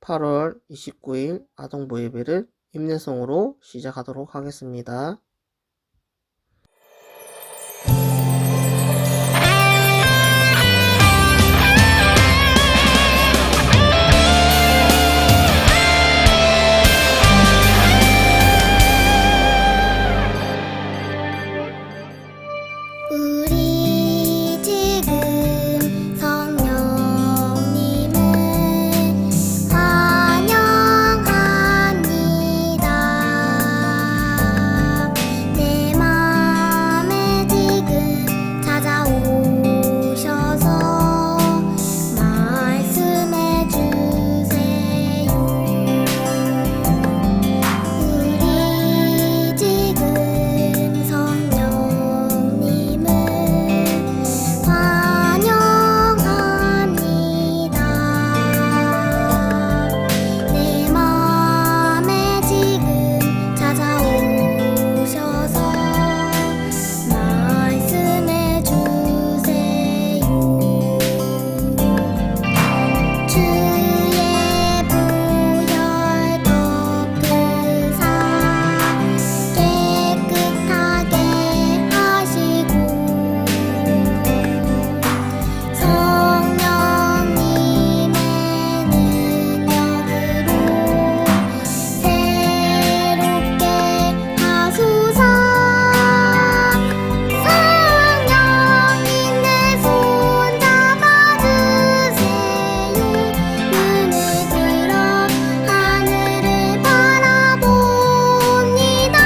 8월 29일 아동부 예배를 임내송으로 시작하도록 하겠습니다. 우리 지금 성령님을 환영합니다. 내 맘에 지금 찾아오셔서 말씀해 주세요. 우리 지금 성령님을 환영합니다. 내 맘에 지금 찾아오셔서 말씀해 주세요. 주의 보혈 덮으사 깨끗하게 하시고 성령님의 능력으로 새롭게 하소서. 성령님 내 손 잡아주세요. 눈을 들어 하늘을 바라봅니다.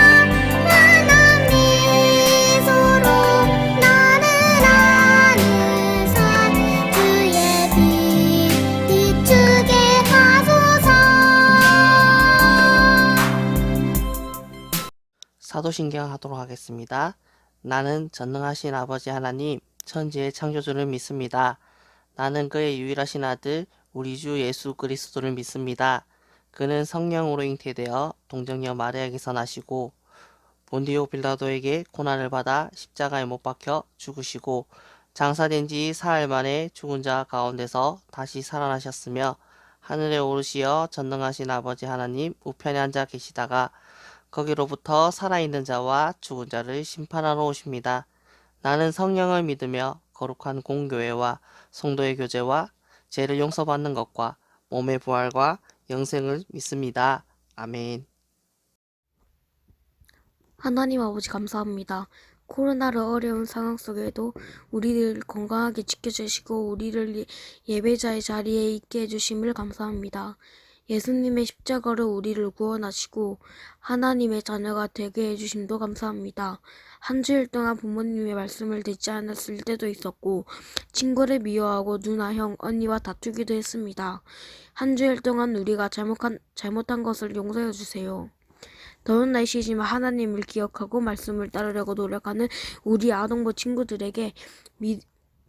환한 미소로 나는 하늘산 주의 빛 비추게 하소서. 사도신경 하도록 하겠습니다. 나는 전능하신 아버지 하나님, 천지의 창조주를 믿습니다. 나는 그의 유일하신 아들, 우리 주 예수 그리스도를 믿습니다. 그는 성령으로 잉태되어 동정녀 마리아에게서 나시고 본디오 빌라도에게 고난을 받아 십자가에 못 박혀 죽으시고 장사된 지 사흘 만에 죽은 자 가운데서 다시 살아나셨으며 하늘에 오르시어 전능하신 아버지 하나님 우편에 앉아 계시다가 거기로부터 살아있는 자와 죽은 자를 심판하러 오십니다. 나는 성령을 믿으며 거룩한 공교회와 성도의 교제와 죄를 용서받는 것과 몸의 부활과 영생을 믿습니다. 아멘. 하나님 아버지 감사합니다. 코로나로 어려운 상황 속에도 우리를 건강하게 지켜주시고 우리를 예배자의 자리에 있게 해주심을 감사합니다. 예수님의 십자가로 우리를 구원하시고 하나님의 자녀가 되게 해주심도 감사합니다. 한 주일 동안 부모님의 말씀을 듣지 않았을 때도 있었고 친구를 미워하고 누나, 형, 언니와 다투기도 했습니다. 한 주일 동안 우리가 잘못한 것을 용서해 주세요. 더운 날씨지만 하나님을 기억하고 말씀을 따르려고 노력하는 우리 아동부 친구들에게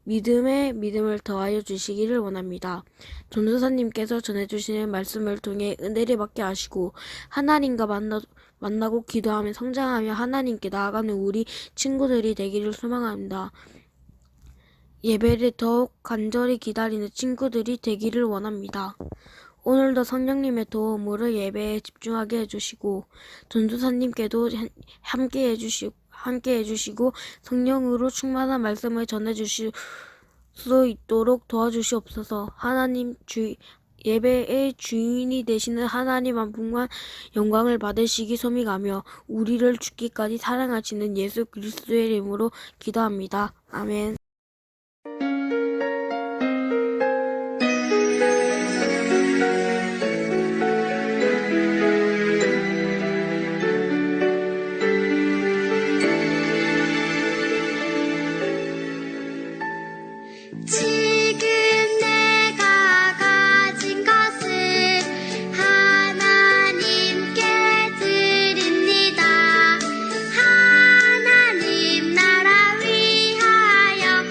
믿음을 더하여 주시기를 원합니다. 전도사님께서 전해주시는 말씀을 통해 은혜를 받게 하시고 하나님과 만나고 기도하며 성장하며 하나님께 나아가는 우리 친구들이 되기를 소망합니다. 예배를 더욱 간절히 기다리는 친구들이 되기를 원합니다. 오늘도 성령님의 도움으로 예배에 집중하게 해주시고 전도사님께도 함께 해주시고 성령으로 충만한 말씀을 전해주실 수 있도록 도와주시옵소서. 하나님 예배의 주인이 되시는 하나님 한 분만 영광을 받으시기 소망하며 우리를 죽기까지 사랑하시는 예수 그리스도의 이름으로 기도합니다. 아멘. 지금 내가 가진 것을 하나님께 드립니다. 하나님 나라 위하여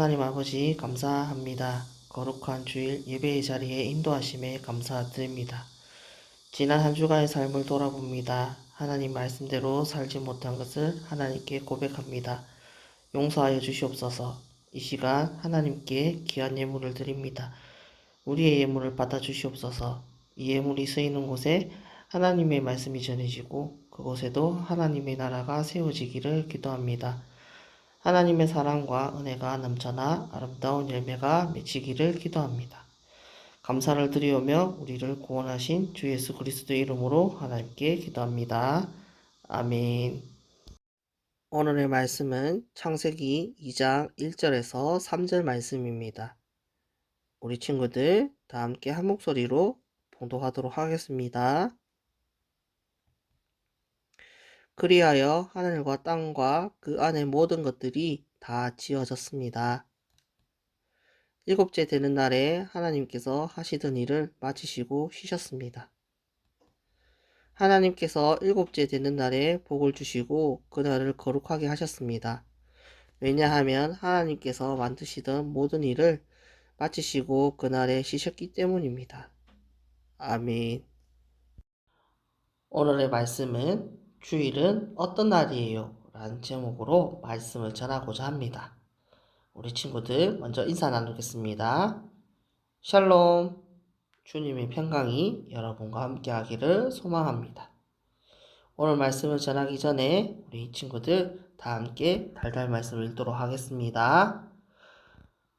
하나님 아버지 감사합니다. 거룩한 주일 예배의 자리에 인도하심에 감사드립니다. 지난 한 주간의 삶을 돌아봅니다. 하나님 말씀대로 살지 못한 것을 하나님께 고백합니다. 용서하여 주시옵소서. 이 시간 하나님께 귀한 예물을 드립니다. 우리의 예물을 받아 주시옵소서. 이 예물이 쓰이는 곳에 하나님의 말씀이 전해지고 그곳에도 하나님의 나라가 세워지기를 기도합니다. 하나님의 사랑과 은혜가 넘쳐나 아름다운 열매가 맺히기를 기도합니다. 감사를 드리오며 우리를 구원하신 주 예수 그리스도의 이름으로 하나님께 기도합니다. 아멘. 오늘의 말씀은 창세기 2장 1절에서 3절 말씀입니다. 우리 친구들 다 함께 한 목소리로 봉독하도록 하겠습니다. 그리하여 하늘과 땅과 그 안의 모든 것들이 다 지어졌습니다. 일곱째 되는 날에 하나님께서 하시던 일을 마치시고 쉬셨습니다. 하나님께서 일곱째 되는 날에 복을 주시고 그날을 거룩하게 하셨습니다. 왜냐하면 하나님께서 만드시던 모든 일을 마치시고 그날에 쉬셨기 때문입니다. 아멘. 오늘의 말씀은 주일은 어떤 날이에요? 라는 제목으로 말씀을 전하고자 합니다. 우리 친구들 먼저 인사 나누겠습니다. 샬롬. 주님의 평강이 여러분과 함께 하기를 소망합니다. 오늘 말씀을 전하기 전에 우리 친구들 다 함께 달달 말씀을 읽도록 하겠습니다.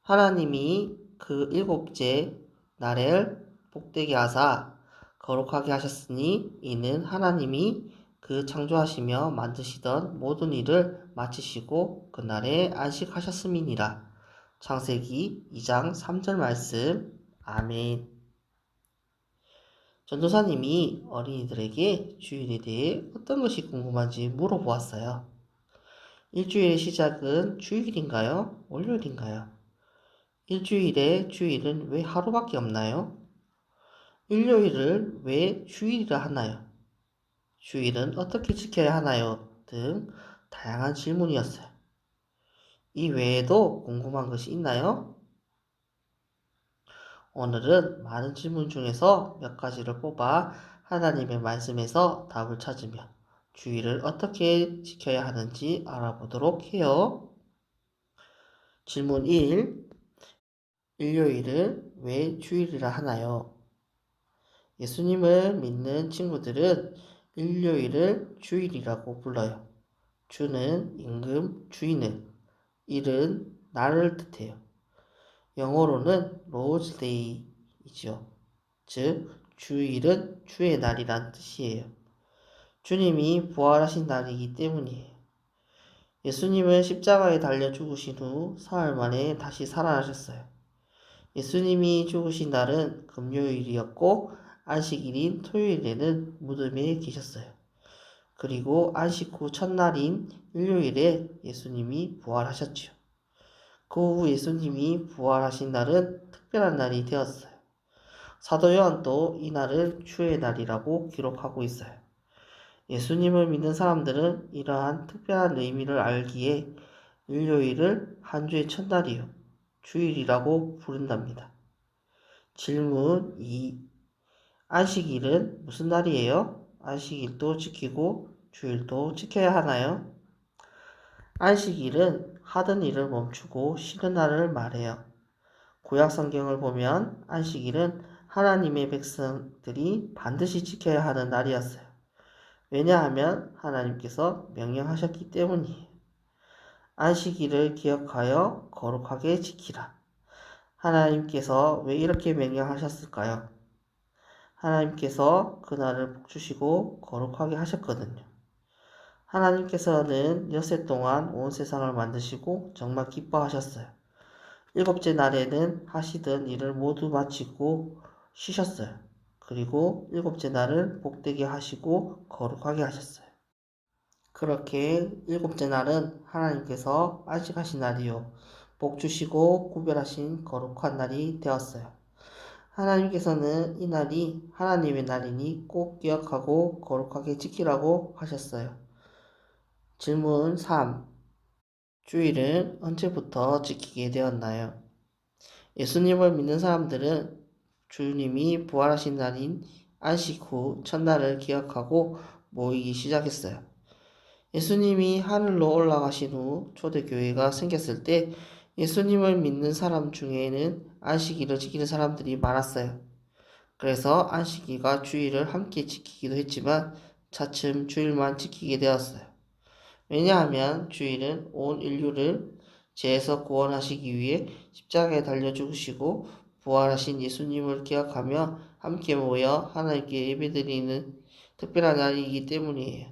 하나님이 그 일곱째 날을 복되게 하사 거룩하게 하셨으니 이는 하나님이 그 창조하시며 만드시던 모든 일을 마치시고 그날에 안식하셨음이니라. 창세기 2장 3절 말씀. 아멘. 전도사님이 어린이들에게 주일에 대해 어떤 것이 궁금한지 물어보았어요. 일주일의 시작은 주일인가요? 월요일인가요? 일주일에 주일은 왜 하루밖에 없나요? 일요일을 왜 주일이라 하나요? 주일은 어떻게 지켜야 하나요? 등 다양한 질문이었어요. 이 외에도 궁금한 것이 있나요? 오늘은 많은 질문 중에서 몇 가지를 뽑아 하나님의 말씀에서 답을 찾으며 주일을 어떻게 지켜야 하는지 알아보도록 해요. 질문 1. 일요일을 왜 주일이라 하나요? 예수님을 믿는 친구들은 일요일을 주일이라고 불러요. 주는 임금, 주인을, 일은 날을 뜻해요. 영어로는 로즈데이이죠. 즉, 주일은 주의 날이란 뜻이에요. 주님이 부활하신 날이기 때문이에요. 예수님은 십자가에 달려 죽으신 후 사흘 만에 다시 살아나셨어요. 예수님이 죽으신 날은 금요일이었고 안식일인 토요일에는 무덤에 계셨어요. 그리고 안식 후 첫날인 일요일에 예수님이 부활하셨지요. 그 후 예수님이 부활하신 날은 특별한 날이 되었어요. 사도 요한도 이 날을 주의 날이라고 기록하고 있어요. 예수님을 믿는 사람들은 이러한 특별한 의미를 알기에 일요일을 한 주의 첫날이요, 주일이라고 부른답니다. 질문 2. 안식일은 무슨 날이에요? 안식일도 지키고 주일도 지켜야 하나요? 안식일은 하던 일을 멈추고 쉬는 날을 말해요. 구약 성경을 보면 안식일은 하나님의 백성들이 반드시 지켜야 하는 날이었어요. 왜냐하면 하나님께서 명령하셨기 때문이에요. 안식일을 기억하여 거룩하게 지키라. 하나님께서 왜 이렇게 명령하셨을까요? 하나님께서 그날을 복주시고 거룩하게 하셨거든요. 하나님께서는 엿새 동안 온 세상을 만드시고 정말 기뻐하셨어요. 일곱째 날에는 하시던 일을 모두 마치고 쉬셨어요. 그리고 일곱째 날을 복되게 하시고 거룩하게 하셨어요. 그렇게 일곱째 날은 하나님께서 안식하신 날이요, 복 주시고 구별하신 거룩한 날이 되었어요. 하나님께서는 이 날이 하나님의 날이니 꼭 기억하고 거룩하게 지키라고 하셨어요. 질문 3. 주일은 언제부터 지키게 되었나요? 예수님을 믿는 사람들은 주님이 부활하신 날인 안식 후 첫날을 기억하고 모이기 시작했어요. 예수님이 하늘로 올라가신 후 초대교회가 생겼을 때 예수님을 믿는 사람 중에는 안식일을 지키는 사람들이 많았어요. 그래서 안식일과 주일을 함께 지키기도 했지만 차츰 주일만 지키게 되었어요. 왜냐하면 주일은 온 인류를 죄에서 구원하시기 위해 십자가에 달려 죽으시고 부활하신 예수님을 기억하며 함께 모여 하나님께 예배드리는 특별한 날이기 때문이에요.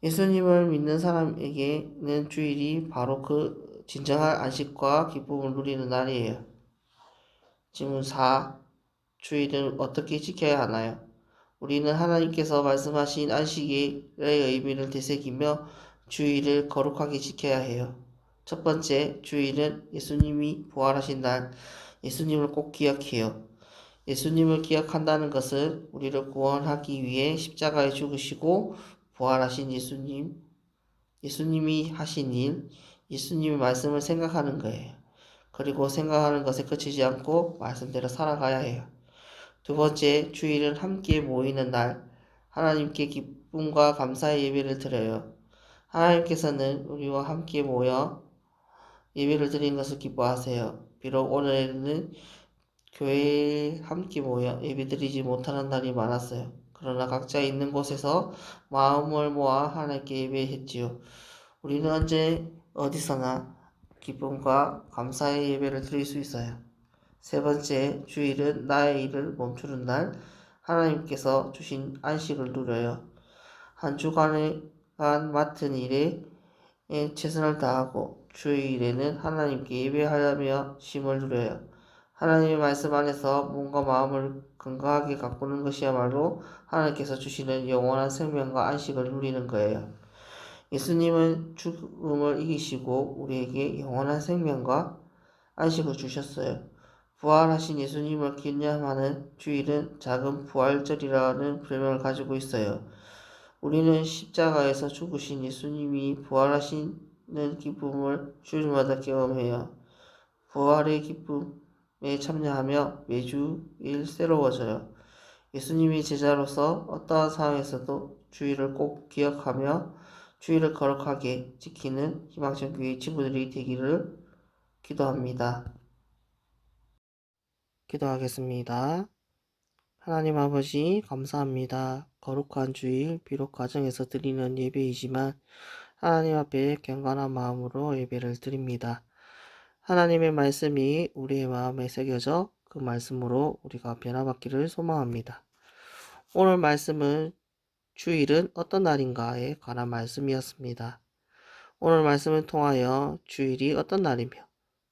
예수님을 믿는 사람에게는 주일이 바로 그 진정한 안식과 기쁨을 누리는 날이에요. 질문 4. 주일은 어떻게 지켜야 하나요? 우리는 하나님께서 말씀하신 안식일의 의미를 되새기며 주일을 거룩하게 지켜야 해요. 첫 번째, 주일은 예수님이 부활하신 날, 예수님을 꼭 기억해요. 예수님을 기억한다는 것은 우리를 구원하기 위해 십자가에 죽으시고 부활하신 예수님이 하신 일, 예수님의 말씀을 생각하는 거예요. 그리고 생각하는 것에 그치지 않고 말씀대로 살아가야 해요. 두 번째, 주일은 함께 모이는 날, 하나님께 기쁨과 감사의 예배를 드려요. 하나님께서는 우리와 함께 모여 예배를 드리는 것을 기뻐하세요. 비록 오늘에는 교회에 함께 모여 예배드리지 못하는 날이 많았어요. 그러나 각자 있는 곳에서 마음을 모아 하나님께 예배했지요. 우리는 언제 어디서나 기쁨과 감사의 예배를 드릴 수 있어요. 세 번째, 주일은 나의 일을 멈추는 날, 하나님께서 주신 안식을 누려요. 한 주간에 맡은 일에 최선을 다하고 주일에는 하나님께 예배하며 쉼을 누려요. 하나님의 말씀 안에서 몸과 마음을 건강하게 가꾸는 것이야말로 하나님께서 주시는 영원한 생명과 안식을 누리는 거예요. 예수님은 죽음을 이기시고 우리에게 영원한 생명과 안식을 주셨어요. 부활하신 예수님을 기념하는 주일은 작은 부활절이라는 별명을 가지고 있어요. 우리는 십자가에서 죽으신 예수님이 부활하시는 기쁨을 주일마다 경험해요. 부활의 기쁨에 참여하며 매주 일 새로워져요. 예수님이 제자로서 어떠한 상황에서도 주일을 꼭 기억하며 주일을 거룩하게 지키는 희망전 교회 친구들이 되기를 기도합니다. 기도하겠습니다. 하나님 아버지, 감사합니다. 거룩한 주일, 비록 가정에서 드리는 예배이지만 하나님 앞에 경건한 마음으로 예배를 드립니다. 하나님의 말씀이 우리의 마음에 새겨져 그 말씀으로 우리가 변화받기를 소망합니다. 오늘 말씀은 주일은 어떤 날인가에 관한 말씀이었습니다. 오늘 말씀을 통하여 주일이 어떤 날이며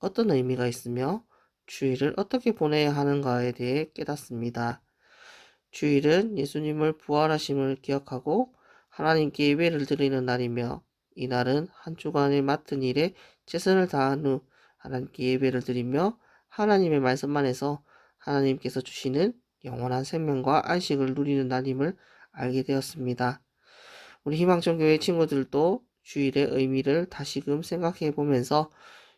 어떤 의미가 있으며 주일을 어떻게 보내야 하는가에 대해 깨닫습니다. 주일은 예수님을 부활하심을 기억하고 하나님께 예배를 드리는 날이며 이 날은 한 주간에 맡은 일에 최선을 다한 후 하나님께 예배를 드리며 하나님의 말씀 안에서 하나님께서 주시는 영원한 생명과 안식을 누리는 날임을 알게 되었습니다. 우리 희망전교회 친구들도 주일의 의미를 다시금 생각해 보면서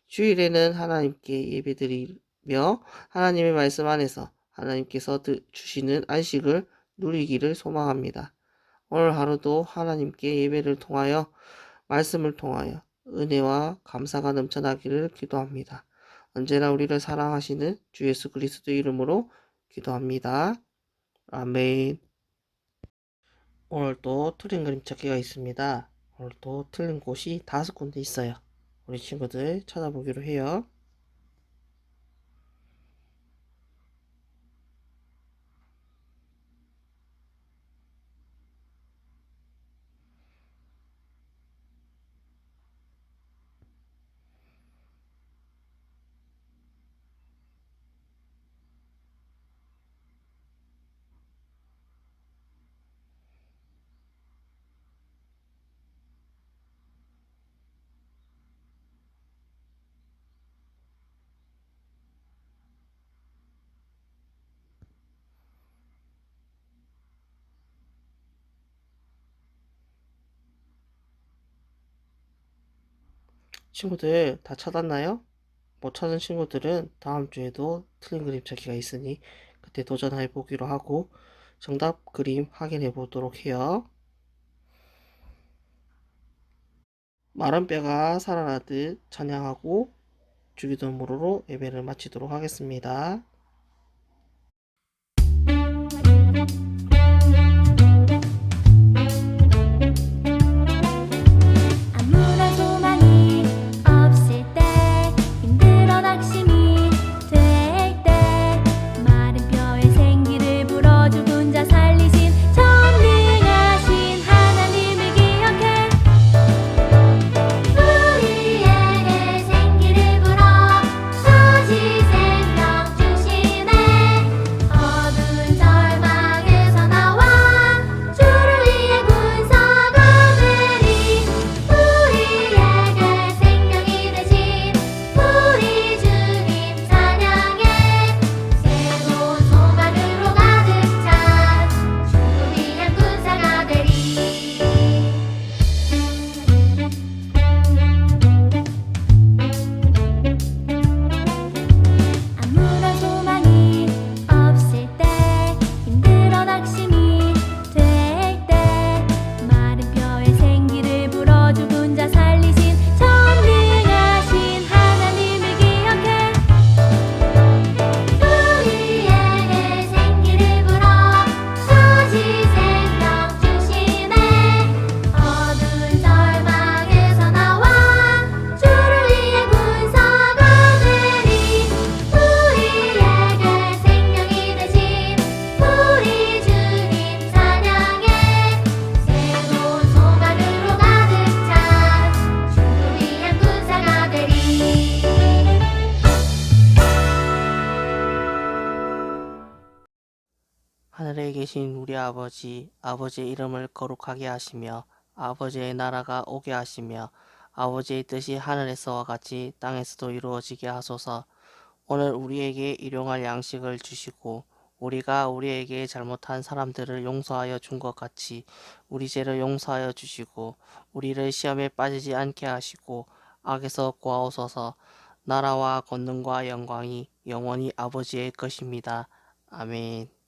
주일에는 하나님께 예배드리며 하나님의 말씀 안에서 하나님께서 주시는 안식을 누리기를 소망합니다. 오늘 하루도 하나님께 예배를 통하여 말씀을 통하여 은혜와 감사가 넘쳐나기를 기도합니다. 언제나 우리를 사랑하시는 주 예수 그리스도 이름으로 기도합니다. 아멘. 오늘 또 틀린 그림 찾기가 있습니다. 오늘 또 틀린 곳이 5군데 있어요. 우리 친구들 찾아보기로 해요. 친구들 다 찾았나요? 못 찾은 친구들은 다음 주에도 틀린 그림 찾기가 있으니 그때 도전해 보기로 하고 정답 그림 확인해 보도록 해요. 마른 뼈가 살아나듯 찬양하고 주기도문으로 예배를 마치도록 하겠습니다. 아무런 소망이 없을 때 힘들어 낙심이 될 때 마른 뼈에 생기를 불어 죽은 자 살리신 전능하신 하나님을 기억해 우리에게 생기를 불어 다시 생명 주시네 어두운 절망에서 나와 주를 위해 군사가 되리 우리에게 생명이 되신 우리 주님 찬양해 새로운 소망으로 가득 찬 주를 위한 군사가 되리 아무런 소망이 없을 때 힘들어 낙심이 될 때 마른 뼈에 생기를 불어 죽은 자 살리신 전능하신 하나님을 기억해 우리에게 생기를 불어 다시 생명 주시네 어두운 절망에서 나와 주를 위해 군사가 되리 우리에게 생명이 되신 우리 주님 찬양해 새로운 소망으로 가득 찬 주를 위한 군사가 되리 하늘에 계신 우리 아버지, 아버지의 이름을 거룩하게 하시며 아버지의 나라가 오게 하시며 아버지의 뜻이 하늘에서와 같이 땅에서도 이루어지게 하소서. 오늘 우리에게 일용할 양식을 주시고 우리가 우리에게 잘못한 사람들을 용서하여 준 것 같이 우리 죄를 용서하여 주시고 우리를 시험에 빠지지 않게 하시고 악에서 구하옵소서. 나라와 권능과 영광이 영원히 아버지의 것입니다. 아멘.